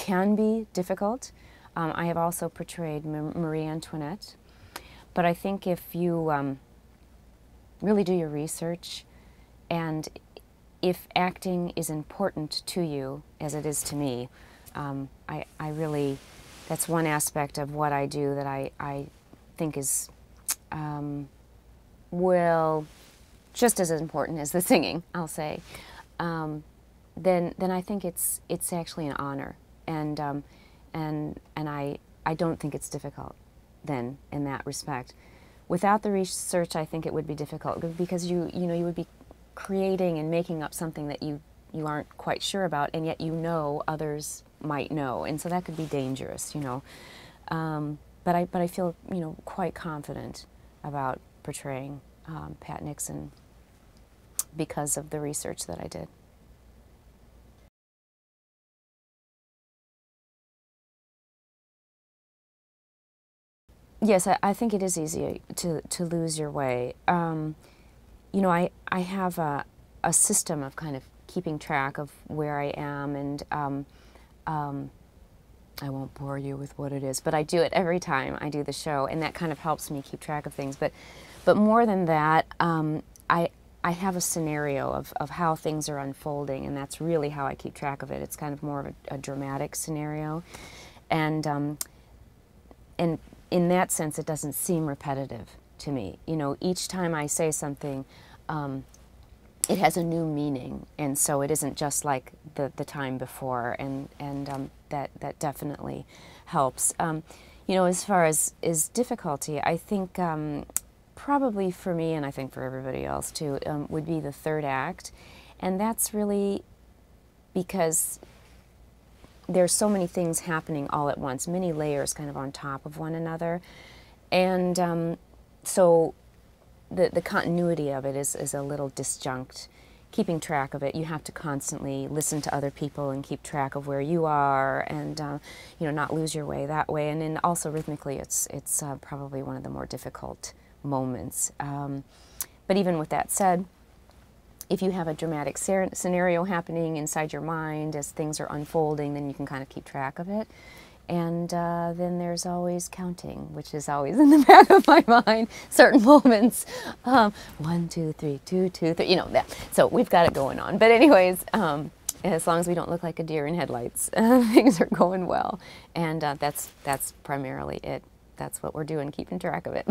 can be difficult. I have also portrayed Marie Antoinette, but I think if you really do your research, and if acting is important to you, as it is to me, I really, that's one aspect of what I do that I think is, well, just as important as the singing, I'll say. Then I think it's actually an honor, and I don't think it's difficult then in that respect. Without the research, I think it would be difficult, because you would be creating and making up something that you aren't quite sure about, and yet others might know, and so that could be dangerous, But I feel quite confident about portraying Pat Nixon because of the research that I did. Yes, I think it is easy to lose your way. I have a system of kind of keeping track of where I am, and I won't bore you with what it is, but I do it every time I do the show, and that kind of helps me keep track of things. But more than that, I have a scenario of how things are unfolding, and that's really how I keep track of it. It's kind of more of a dramatic scenario, and in that sense, it doesn't seem repetitive to me. Each time I say something, it has a new meaning, and so it isn't just like the time before, and that definitely helps. As far as difficulty, I think probably for me, and I think for everybody else too, would be the third act, and that's really because there's so many things happening all at once, many layers kind of on top of one another, and so the continuity of it is a little disjunct. Keeping track of it, you have to constantly listen to other people and keep track of where you are, and not lose your way that way. And then also rhythmically, it's probably one of the more difficult moments. But even with that said, if you have a dramatic scenario happening inside your mind as things are unfolding, then you can kind of keep track of it. And then there's always counting, which is always in the back of my mind, certain moments. 1, 2, 3, 2, 2, 3, that. So we've got it going on. But anyways, as long as we don't look like a deer in headlights, things are going well. And that's primarily it. That's what we're doing, keeping track of it.